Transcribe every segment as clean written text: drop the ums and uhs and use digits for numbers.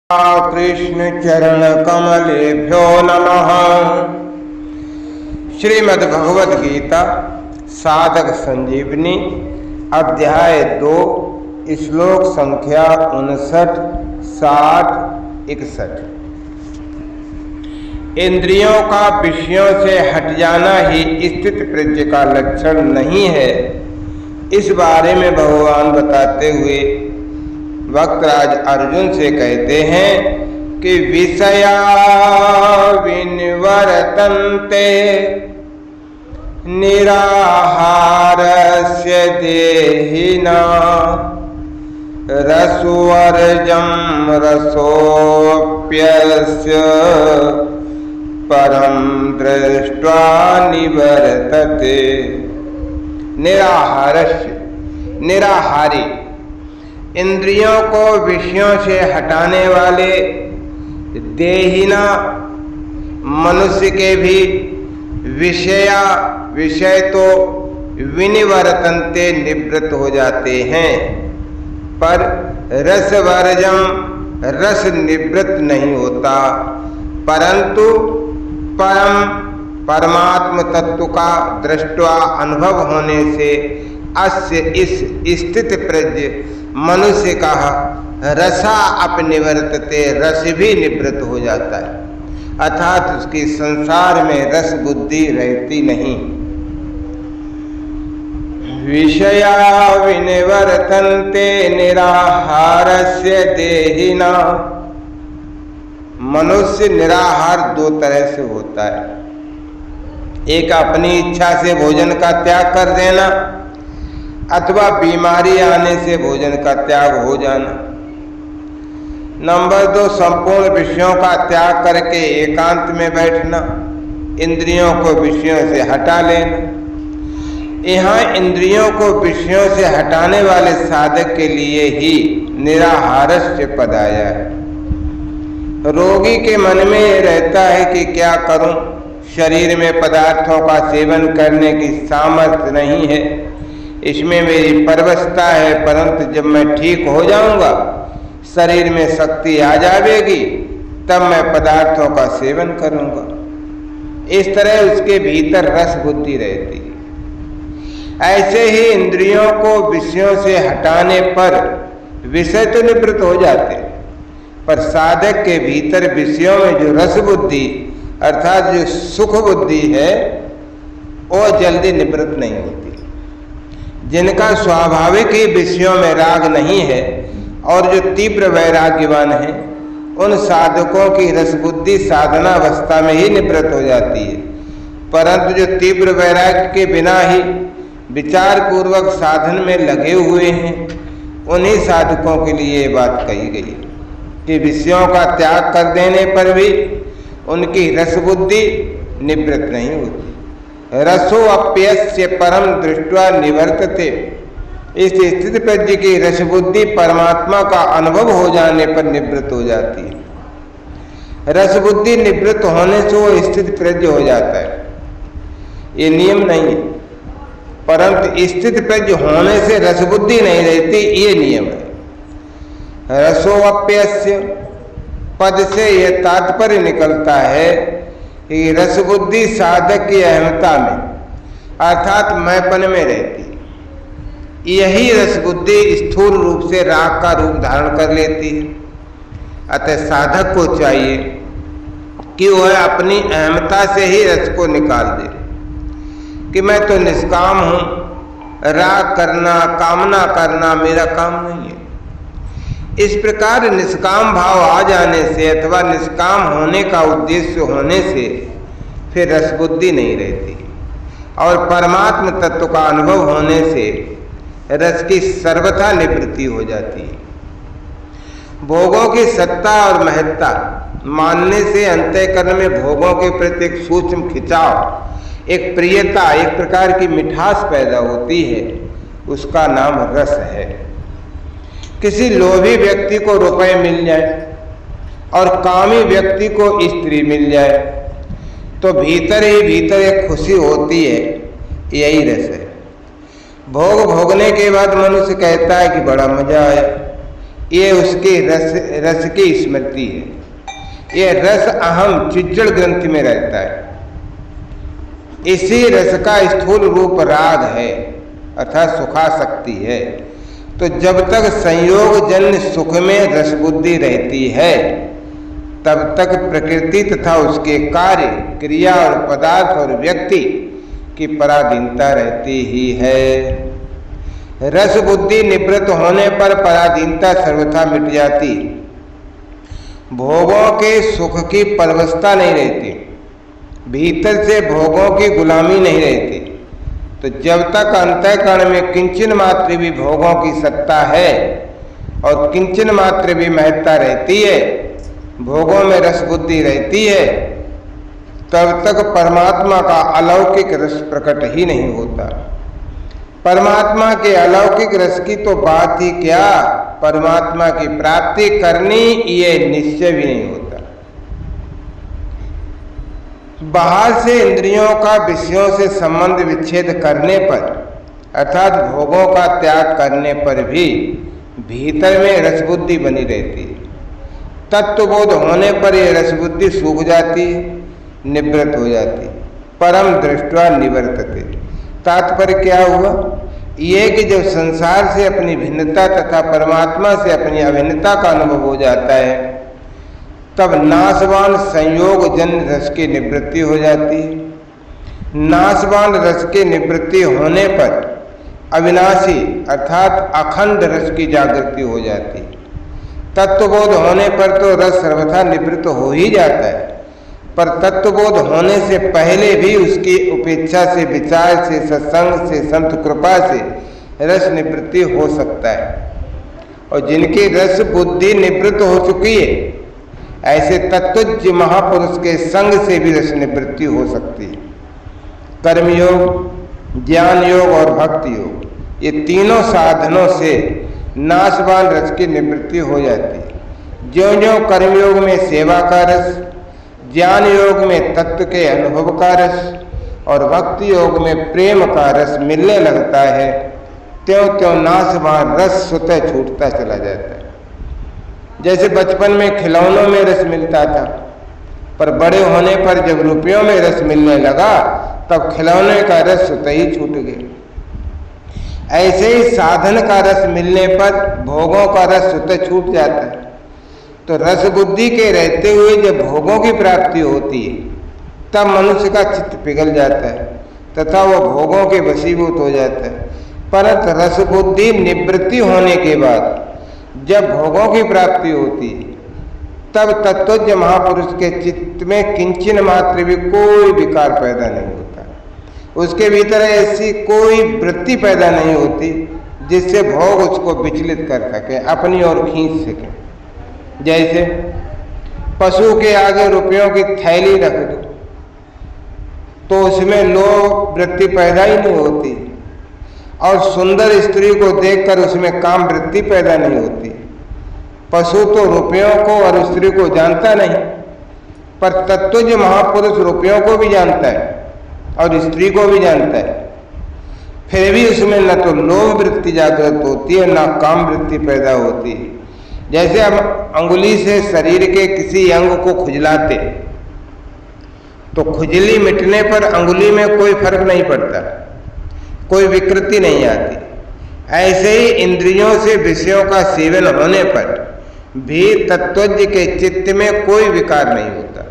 कृष्ण चरण कमलेभ्यो नमः। श्रीमद् भगवद गीता साधक संजीवनी अध्याय 2 श्लोक संख्या 59, 60, 61। इंद्रियों का विषयों से हट जाना ही स्थित प्रज्ञ का लक्षण नहीं है। इस बारे में भगवान बताते हुए भक्तराज अर्जुन से कहते हैं कि विषया विनिवर्तन्ते निराहारस्य देहिना रसवर्जं रसोऽप्यस्य परं दृष्ट्वा निवर्तते। निराहारी इंद्रियों को विषयों से हटाने वाले देहिना मनुष्य के भी विषय तो विनिवर्तन्ते निवृत्त हो जाते हैं, पर रसवर्जम रस निवृत्त नहीं होता, परंतु परमात्म तत्व का दृष्टवा अनुभव होने से अस्य इस स्थित प्रज्ञ मनुष्य का रसा अपनिवर्तते रस भी निवृत्त हो जाता है, अर्थात उसकी संसार में रस बुद्धि रहती नहीं। विषया विनिवर्तन्ते निराहारस्य देहिना। मनुष्य निराहार दो तरह से होता है, एक अपनी इच्छा से भोजन का त्याग कर देना अथवा बीमारी आने से भोजन का त्याग हो जाना। नंबर 2, संपूर्ण विषयों का त्याग करके एकांत में बैठना, इंद्रियों को विषयों से हटा लेना। यहाँ इंद्रियों को विषयों से हटाने वाले साधक के लिए ही निराहारस्य पद आया है। रोगी के मन में रहता है कि क्या करूं, शरीर में पदार्थों का सेवन करने की सामर्थ्य नहीं है, इसमें मेरी परवशता है, परंतु जब मैं ठीक हो जाऊंगा, शरीर में शक्ति आ जाएगी, तब मैं पदार्थों का सेवन करूंगा। इस तरह उसके भीतर रस बुद्धि रहती है। ऐसे ही इंद्रियों को विषयों से हटाने पर विषय तो निवृत्त हो जाते, पर साधक के भीतर विषयों में जो रस बुद्धि अर्थात जो सुख बुद्धि है वो जल्दी निवृत्त नहीं होती। जिनका स्वाभाविक ही विषयों में राग नहीं है और जो तीव्र वैराग्यवान है, उन साधकों की रसबुद्धि साधनावस्था में ही निवृत्त हो जाती है, परंतु जो तीव्र वैराग्य के बिना ही विचार पूर्वक साधन में लगे हुए हैं, उन्हीं साधकों के लिए ये बात कही गई कि विषयों का त्याग कर देने पर भी उनकी रसबुद्धि निवृत्त नहीं होती। रसो अप्यस्य परम दृष्ट्वा निवर्तते। इस स्थित प्रज्ञ की रसबुद्धि परमात्मा का अनुभव हो जाने पर निवृत्त हो जाती है। रसबुद्धि निवृत्त होने से वो स्थित प्रज्ञ हो जाता है, ये नियम नहीं है, परंतु स्थित प्रज्ञ होने से रसबुद्धि नहीं रहती, ये नियम है। रसो अप्यस्य पद से यह तात्पर्य निकलता है कि रसबुद्धि साधक की अहमता में अर्थात मैंपन में रहती, यही रसबुद्धि स्थूल रूप से राग का रूप धारण कर लेती है। अतः साधक को चाहिए कि वह अपनी अहमता से ही रस को निकाल दे कि मैं तो निष्काम हूँ, राग करना कामना करना मेरा काम नहीं है। इस प्रकार निष्काम भाव आ जाने से अथवा निष्काम होने का उद्देश्य होने से फिर रसबुद्धि नहीं रहती और परमात्म तत्व का अनुभव होने से रस की सर्वथा निवृत्ति हो जाती है। भोगों की सत्ता और महत्ता मानने से अंतःकरण में भोगों के प्रति एक सूक्ष्म खिंचाव, एक प्रियता, एक प्रकार की मिठास पैदा होती है, उसका नाम रस है। किसी लोभी व्यक्ति को रुपए मिल जाए और कामी व्यक्ति को स्त्री मिल जाए तो भीतर ही भीतर एक खुशी होती है, यही रस है। भोग भोगने के बाद मनुष्य कहता है कि बड़ा मजा आया, ये उसके रस की स्मृति है। ये रस अहम चिज्जड़ ग्रंथि में रहता है। इसी रस का स्थूल रूप राग है अर्थात सुखासक्ति है। तो जब तक संयोग जन्य सुख में रस बुद्धि रहती है तब तक प्रकृति तथा उसके कार्य, क्रिया और पदार्थ और व्यक्ति की पराधीनता रहती ही है। रस बुद्धि निवृत्त होने पर पराधीनता सर्वथा मिट जाती। भोगों के सुख की परवशता नहीं रहती, भीतर से भोगों की गुलामी नहीं रहती। तो जब तक अंतःकरण में किंचन मात्र भी भोगों की सत्ता है और किंचन मात्र भी महत्ता रहती है, भोगों में रस बुद्धि रहती है, तब तक परमात्मा का अलौकिक रस प्रकट ही नहीं होता। परमात्मा के अलौकिक रस की तो बात ही क्या, परमात्मा की प्राप्ति करनी ये निश्चय भी नहीं होता। बाहर से इंद्रियों का विषयों से संबंध विच्छेद करने पर अर्थात भोगों का त्याग करने पर भी भीतर में रसबुद्धि बनी रहती है। तत्वबोध होने पर यह रसबुद्धि सूख जाती है, निवृत्त हो जाती। परम दृष्ट्वा निवर्तते। तात्पर्य क्या हुआ? ये कि जब संसार से अपनी भिन्नता तथा परमात्मा से अपनी अभिन्नता का अनुभव हो जाता है तब नाशवान संयोग जन रस की निवृत्ति हो जाती है। नाशवान रस की निवृत्ति होने पर अविनाशी अर्थात अखंड रस की जागृति हो जाती है। तत्वबोध होने पर तो रस सर्वथा निवृत्त हो ही जाता है, पर तत्वबोध होने से पहले भी उसकी उपेक्षा से, विचार से, सत्संग से, संत कृपा से रस निवृत्ति हो सकता है। और जिनकी रस बुद्धि निवृत्त हो चुकी है ऐसे तत्वज्ञ महापुरुष के संग से भी रस निवृत्ति हो सकती है। कर्मयोग, ज्ञान योग और भक्ति योग, ये तीनों साधनों से नाशवान रस की निवृत्ति हो जाती है। ज्यों ज्यों कर्मयोग में सेवा का रस, ज्ञान योग में तत्व के अनुभव का रस और भक्ति योग में प्रेम का रस मिलने लगता है, त्यों त्यों नाशवान रस स्वतः छूटता चला जाता है। जैसे बचपन में खिलौनों में रस मिलता था, पर बड़े होने पर जब रुपयों में रस मिलने लगा तब खिलौने का रस स्वतः ही छूट गया। ऐसे ही साधन का रस मिलने पर भोगों का रस स्वतः छूट जाता है। तो रस बुद्धि के रहते हुए जब भोगों की प्राप्ति होती है तब मनुष्य का चित्त पिघल जाता है तथा वह भोगों के वशीभूत हो जाता है। परंतु रस बुद्धि निवृत्ति होने के बाद जब भोगों की प्राप्ति होती है तब तत्वज्ञ महापुरुष के चित्त में किंचन मात्र भी कोई विकार पैदा नहीं होता। उसके भीतर ऐसी कोई वृत्ति पैदा नहीं होती जिससे भोग उसको विचलित कर सके, अपनी ओर खींच सके। जैसे पशु के आगे रुपयों की थैली रख दो तो उसमें लोभ वृत्ति पैदा ही नहीं होती, और सुंदर स्त्री को देखकर उसमें काम वृत्ति पैदा नहीं होती। पशु तो रुपयों को और स्त्री को जानता नहीं, पर तत्वज्ञ महापुरुष रुपयों को भी जानता है और स्त्री को भी जानता है, फिर भी उसमें न तो लोभ वृत्ति जागृत होती है न काम वृत्ति पैदा होती है। जैसे हम अंगुली से शरीर के किसी अंग को खुजलाते तो खुजली मिटने पर अंगुली में कोई फर्क नहीं पड़ता, कोई विकृति नहीं आती। ऐसे ही इंद्रियों से विषयों का सेवन होने पर भी तत्वज्ञ के चित्त में कोई विकार नहीं होता,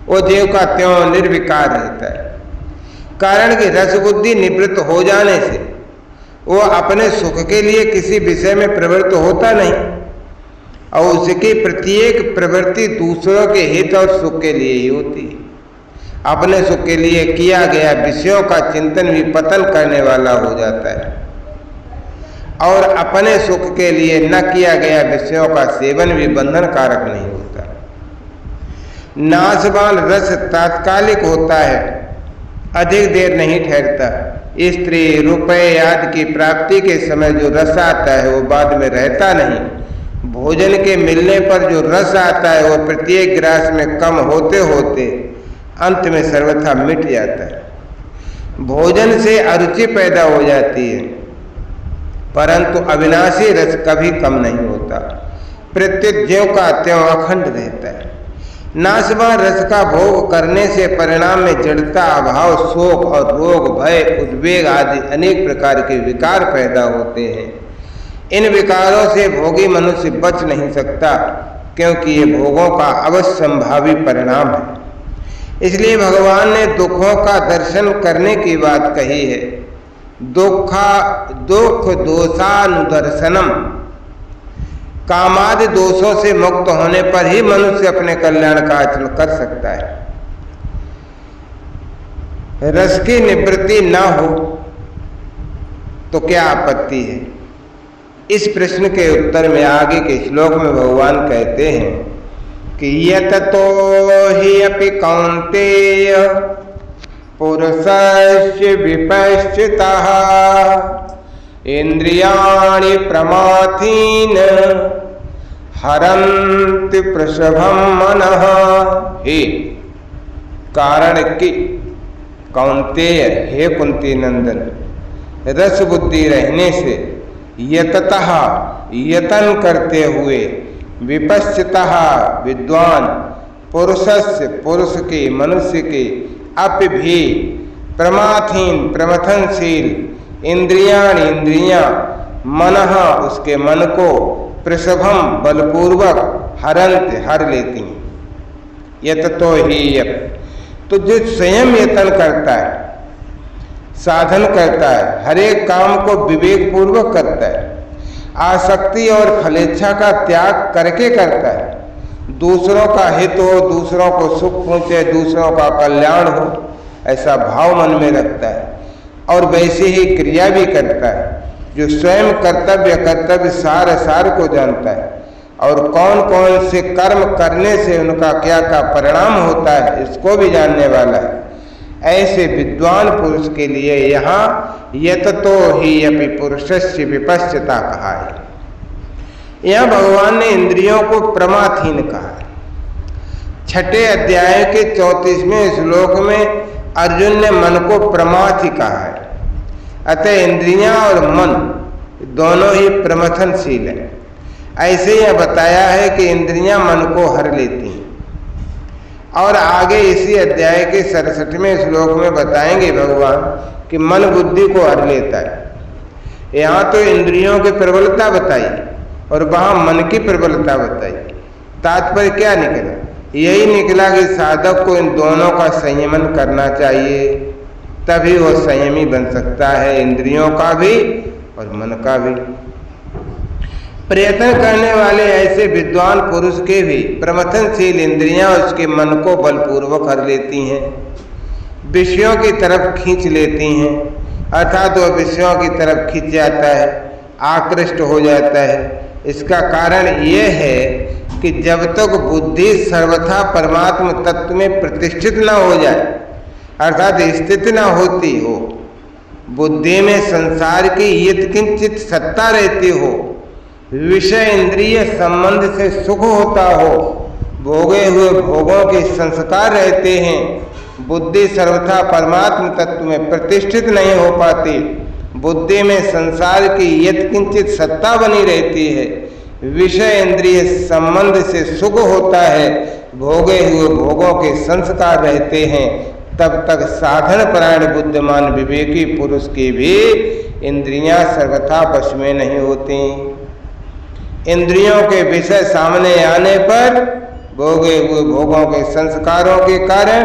वो देव का त्यों निर्विकार रहता है। कारण कि रस बुद्धि निवृत्त हो जाने से वो अपने सुख के लिए किसी विषय में प्रवृत्त होता नहीं, और उसकी प्रत्येक प्रवृत्ति दूसरों के हित और सुख के लिए ही होती है। अपने सुख के लिए किया गया विषयों का चिंतन भी पतन करने वाला हो जाता है, और अपने सुख के लिए न किया गया विषयों का सेवन भी बंधन कारक नहीं होता। नाशवान रस तात्कालिक होता है, अधिक देर नहीं ठहरता। स्त्री, रुपए आदि की प्राप्ति के समय जो रस आता है वो बाद में रहता नहीं। भोजन के मिलने पर जो रस आता है वो प्रत्येक ग्रास में कम होते होते अंत में सर्वथा मिट जाता है। भोजन से अरुचि पैदा हो जाती है, परंतु अविनाशी रस कभी कम नहीं होता। होता, प्रत्युत ज्यों का त्यों अखंड रहता है। नाशवान रस का भोग करने से परिणाम में जड़ता, अभाव, शोक और रोग, भय, उद्वेग आदि अनेक प्रकार के विकार पैदा होते हैं। इन विकारों से भोगी मनुष्य बच नहीं सकता, क्योंकि ये भोगों का अवश्यंभावी परिणाम है। इसलिए भगवान ने दुखों का दर्शन करने की बात कही है। दुख दोषानुदर्शनम, कामादि दोषों से मुक्त होने पर ही मनुष्य अपने कल्याण का आचरण कर सकता है। रस की निवृत्ति न हो तो क्या आपत्ति है? इस प्रश्न के उत्तर में आगे के श्लोक में भगवान कहते हैं कि यततो हि अपि कौन्तेय पुरुषस्य विपश्चितः इंद्रियाणि प्रमाथीन हरन्ति प्रसभं मनः। हे कारण कि कौन्तेय, हे कुंती नंदन, रस बुद्धि रहने से यततः, यतन करते हुए, विपश्चितः, विद्वान, पुरुषस्य, पुरुष के, मनुष्य के, अपि भी, प्रमाथीन, प्रमथनशील, इंद्रियाणि, इंद्रियां, मनः, उसके मन को, प्रसभम, बलपूर्वक, हरंत, हर लेती। यततो ही यत, तो जो स्वयं यतन करता है, साधन करता है, हर एक काम को विवेक पूर्वक करता है, आसक्ति और फलेच्छा का त्याग करके करता है, दूसरों का हित हो, दूसरों को सुख पहुंचे, दूसरों का कल्याण हो, ऐसा भाव मन में रखता है और वैसे ही क्रिया भी करता है। जो स्वयं कर्तव्य सार को जानता है और कौन कौन से कर्म करने से उनका क्या क्या परिणाम होता है, इसको भी जानने वाला है। ऐसे विद्वान पुरुष के लिए यहाँ यततो ही अपि पुरुषस्य विपश्चिता कहा है। यहाँ भगवान ने इंद्रियों को प्रमाथीन कहा है। छठे अध्याय के 34वें श्लोक में अर्जुन ने मन को प्रमाथी कहा है। अतः इंद्रियां और मन दोनों ही प्रमथनशील हैं। ऐसे यह बताया है कि इंद्रियां मन को हर लेती हैं। और आगे इसी अध्याय के 67वें श्लोक में बताएंगे भगवान कि मन बुद्धि को हर लेता है। यहाँ तो इंद्रियों की प्रबलता बताई और वहाँ मन की प्रबलता बताई। तात्पर्य क्या निकला? यही निकला कि साधक को इन दोनों का संयमन करना चाहिए, तभी वो संयमी बन सकता है, इंद्रियों का भी और मन का भी। प्रयत्न करने वाले ऐसे विद्वान पुरुष के भी प्रमथनशील इंद्रियां उसके मन को बलपूर्वक हर लेती हैं, विषयों की तरफ खींच लेती हैं, अर्थात वह विषयों की तरफ खींच जाता है, आकृष्ट हो जाता है। इसका कारण यह है कि जब तक बुद्धि सर्वथा परमात्म तत्व में प्रतिष्ठित न हो जाए, अर्थात स्थित न होती हो, बुद्धि में संसार की यत्किंचित सत्ता रहती हो, विषय इंद्रिय संबंध से सुख होता हो, भोगे हुए भोगों के संस्कार रहते हैं, बुद्धि सर्वथा परमात्म तत्व में प्रतिष्ठित नहीं हो पाती, बुद्धि में संसार की यत्किंचित सत्ता बनी रहती है, विषय इंद्रिय संबंध से सुख होता है, भोगे हुए भोगों के संस्कार रहते हैं, तब तक साधन परायण बुद्धिमान विवेकी पुरुष की भी इंद्रियां सर्वथा वश में नहीं होती। इंद्रियों के विषय सामने आने पर भोगे हुए भोगों के संस्कारों के कारण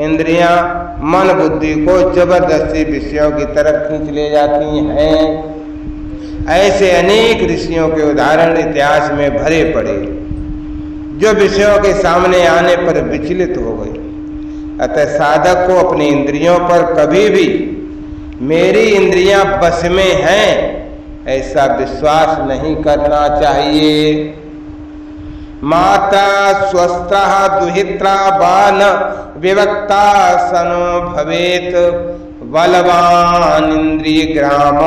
इंद्रियां मन बुद्धि को जबरदस्ती विषयों की तरफ खींच ले जाती हैं। ऐसे अनेक ऋषियों के उदाहरण इतिहास में भरे पड़े जो विषयों के सामने आने पर विचलित हो गए। अतः साधक को अपनी इंद्रियों पर कभी भी मेरी इंद्रियां बस में हैं ऐसा विश्वास नहीं करना चाहिए। माता स्वस्था दुहित्रा बान विवक्ता सनो भवेत बलवान इंद्रिय ग्राम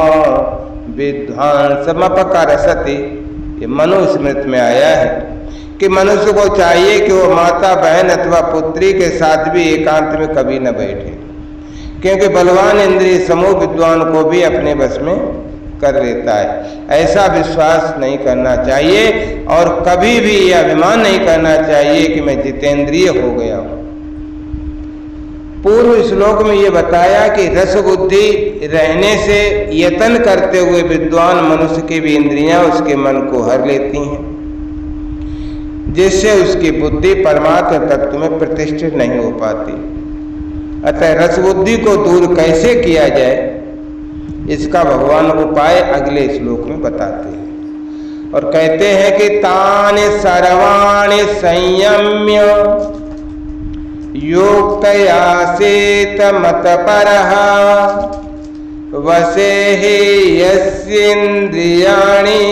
विध्वंसमपकरसति। ये मनुस्मृति में आया है कि मनुष्य को चाहिए कि वो माता बहन अथवा पुत्री के साथ भी एकांत में कभी न बैठे, क्योंकि बलवान इंद्रिय समूह विद्वान को भी अपने बस में कर लेता है। ऐसा विश्वास नहीं करना चाहिए और कभी भी यह अभिमान नहीं करना चाहिए कि मैं जितेंद्रिय हो गया हूं। पूर्व श्लोक में ये बताया कि रस बुद्धि रहने से यत्न करते हुए विद्वान मनुष्य की भी इंद्रियां उसके मन को हर लेती हैं, जिससे उसकी बुद्धि परमात्म तत्व में प्रतिष्ठित नहीं हो पाती। अतः रस बुद्धि को दूर कैसे किया जाए, इसका भगवान उपाय अगले श्लोक में बताते हैं और कहते हैं कि तानि सर्वाणि संयम्य योक्तयासेत मतपरः वसेहि यस्येन्द्रियाणि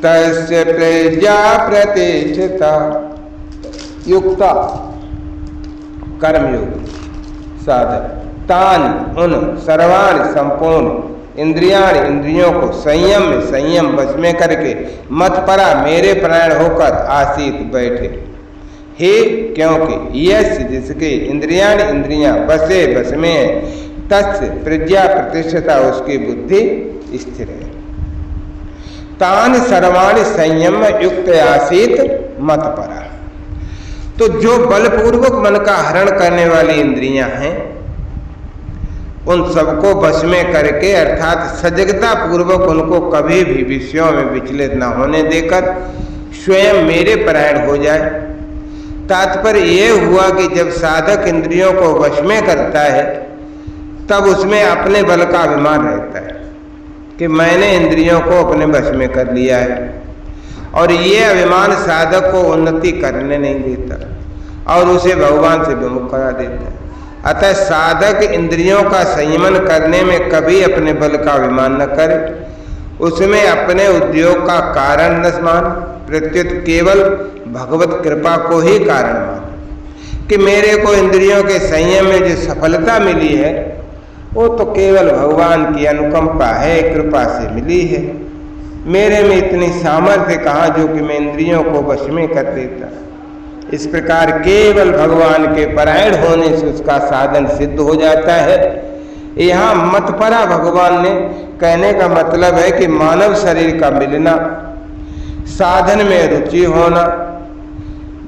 तस्य प्रज्ञा प्रतिष्ठिता। युक्ता कर्मयोग साधक, तान उन सर्वाण संपूर्ण इंद्रियाण इंद्रियों को संयम वश में करके मतपरा मेरे प्राण होकर आसीत बैठे। हे क्योंकि यश जिसके इंद्रियाण इंद्रियां बसे बस में है, तस्य प्रज्ञा प्रतिष्ठिता उसकी बुद्धि स्थिर है। तान सर्वाणि संयम युक्त आसीत मतपरा। तो जो बलपूर्वक मन का हरण करने वाली इंद्रियां हैं, उन सबको वश में करके अर्थात सजगता पूर्वक उनको कभी भी विषयों में विचलित न होने देकर स्वयं मेरे परायण हो जाए। तात्पर्य यह हुआ कि जब साधक इंद्रियों को वश में करता है तब उसमें अपने बल का अभिमान रहता है कि मैंने इंद्रियों को अपने वश में कर लिया है, और ये अभिमान साधक को उन्नति करने नहीं देता और उसे भगवान से विमुख करा देता है। अतः साधक इंद्रियों का संयमन करने में कभी अपने बल का अभिमान न करे, उसमें अपने उद्योग का कारण न मान, प्रत्युत केवल भगवत कृपा को ही कारण मान कि मेरे को इंद्रियों के संयम में जो सफलता मिली है वो तो केवल भगवान की अनुकंपा है, कृपा से मिली है। मेरे में इतनी सामर्थ्य कहाँ जो कि मैं इंद्रियों को वश में कर देता। इस प्रकार केवल भगवान के परायण होने से उसका साधन सिद्ध हो जाता है। यहाँ मतपरा भगवान ने कहने का मतलब है कि मानव शरीर का मिलना, साधन में रुचि होना,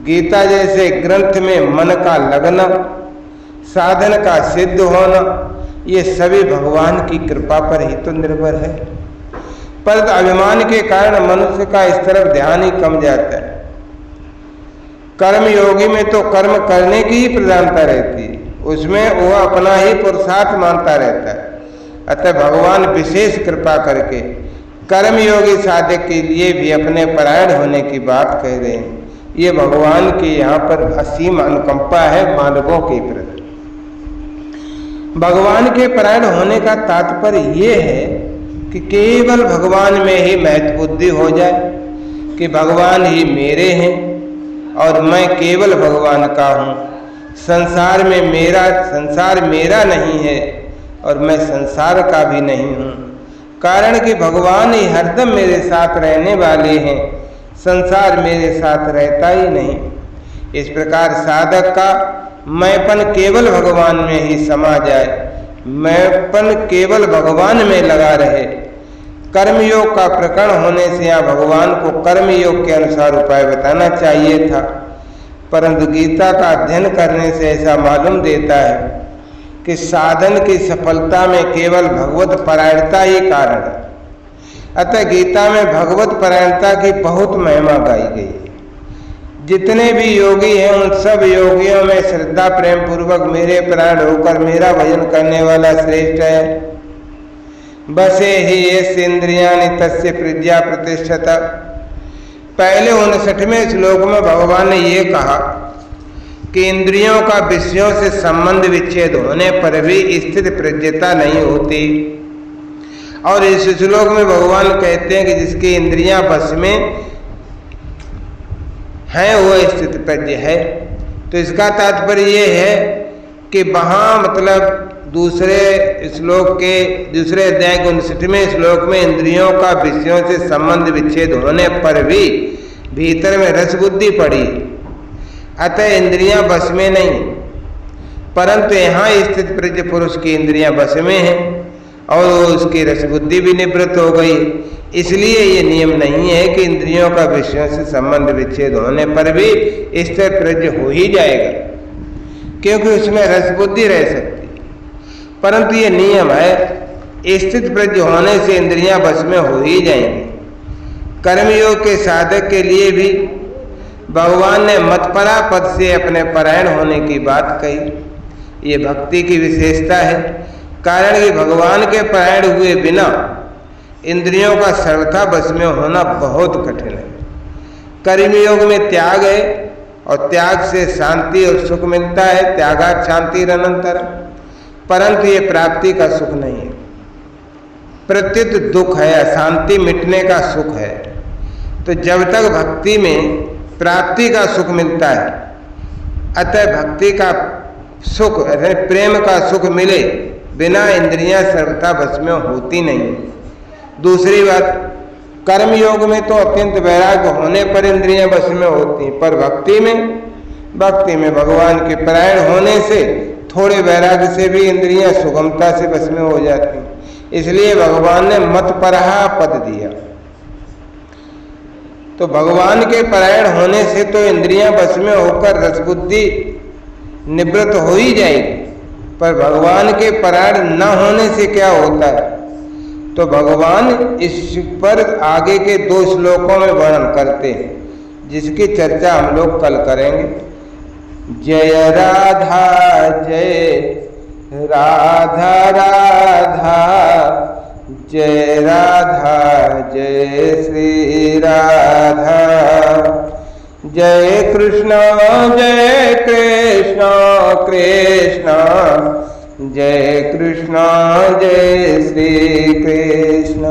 गीता जैसे ग्रंथ में मन का लगना, साधन का सिद्ध होना, ये सभी भगवान की कृपा पर ही तो निर्भर है। पर अभिमान के कारण मनुष्य का इस तरफ ध्यान ही कम जाता है। कर्म योगी में तो कर्म करने की ही प्रधानता रहती है, उसमें वो अपना ही पुरुषार्थ मानता रहता है। अतः भगवान विशेष कृपा करके कर्मयोगी साधक के लिए भी अपने परायण होने की बात कह रहे हैं। ये भगवान की यहाँ पर असीम अनुकंपा है मानवों के प्रति। भगवान के परायण होने का तात्पर्य ये है कि केवल भगवान में ही महत्व बुद्धि हो जाए कि भगवान ही मेरे हैं और मैं केवल भगवान का हूँ। संसार मेरा नहीं है और मैं संसार का भी नहीं हूँ, कारण कि भगवान ही हरदम मेरे साथ रहने वाले हैं, संसार मेरे साथ रहता ही नहीं। इस प्रकार साधक का मैंपन केवल भगवान में ही समा जाए, मैंपन केवल भगवान में लगा रहे। कर्मयोग का प्रकरण होने से यहाँ भगवान को कर्मयोग के अनुसार उपाय बताना चाहिए था, परंतु गीता का अध्ययन करने से ऐसा मालूम देता है कि साधन की सफलता में केवल भगवत परायणता ही कारण है। अतः गीता में भगवत परायणता की बहुत महिमा गाई गई है। जितने भी योगी हैं उन सब योगियों में श्रद्धा प्रेम पूर्वक मेरे प्राण होकर मेरा भजन करने वाला श्रेष्ठ है। बसे ही ये इंद्रियाणि तस्य प्रज्ञा प्रतिष्ठिता। पहले 59वें श्लोक में भगवान ने ये कहा कि इंद्रियों का विषयों से संबंध विच्छेद होने पर भी स्थित प्रज्ञता नहीं होती, और इस श्लोक में भगवान कहते हैं कि जिसकी इंद्रियां बस में है वो स्थित प्रज्ञ है। तो इसका तात्पर्य ये है कि वहाँ मतलब दूसरे अध्याय के 59वें श्लोक में इंद्रियों का विषयों से संबंध विच्छेद होने पर भी भीतर में रस बुद्धि पड़ी, अतः इंद्रियां बस में नहीं, परंतु यहाँ स्थित प्रज्ञ पुरुष की इंद्रियां बस में हैं और उसकी रसबुद्धि भी निवृत्त हो गई। इसलिए ये नियम नहीं है कि इंद्रियों का विषयों से संबंध विच्छेद होने पर भी स्थिर प्रज्ञ हो ही जाएगा, क्योंकि उसमें रसबुद्धि रह सकती है। परंतु ये नियम है, स्थित प्रज्ञ होने से इंद्रियां बस में हो ही जाएंगी। कर्मयोग के साधक के लिए भी भगवान ने मतपरा पद से अपने परायण होने की बात कही। ये भक्ति की विशेषता है, कारण कि भगवान के परायण हुए बिना इंद्रियों का सर्वथा बस में होना बहुत कठिन है। कर्मयोग में त्याग है और त्याग से शांति और सुख मिलता है, त्यागात् शांतिरनंतरम्, परंतु ये प्राप्ति का सुख नहीं है, प्रत्युत दुख है, अशांति मिटने का सुख है। तो जब तक भक्ति में प्राप्ति का सुख मिलता है, अतः भक्ति का सुख प्रेम का सुख मिले बिना इंद्रियां सर्वथा बस में होती नहीं। दूसरी बात, कर्म योग में तो अत्यंत वैराग्य होने पर इंद्रियां बस में होती हैं, पर भक्ति में भगवान के परायण होने से थोड़े वैराग्य से भी इंद्रियां सुगमता से बस में हो जाती हैं। इसलिए भगवान ने मतपरहा पद दिया। तो भगवान के परायण होने से तो इंद्रियां बस में होकर रसबुद्धि निवृत्त हो ही जाएगी, पर भगवान के परायण न होने से क्या होता है, तो भगवान इस पर आगे के 2 श्लोकों में वर्णन करते हैं, जिसकी चर्चा हम लोग कल करेंगे। जय राधा जय राधा राधा, जय राधा जय श्री राधा, जय कृष्ण कृष्ण, जय कृष्ण जय श्री कृष्ण।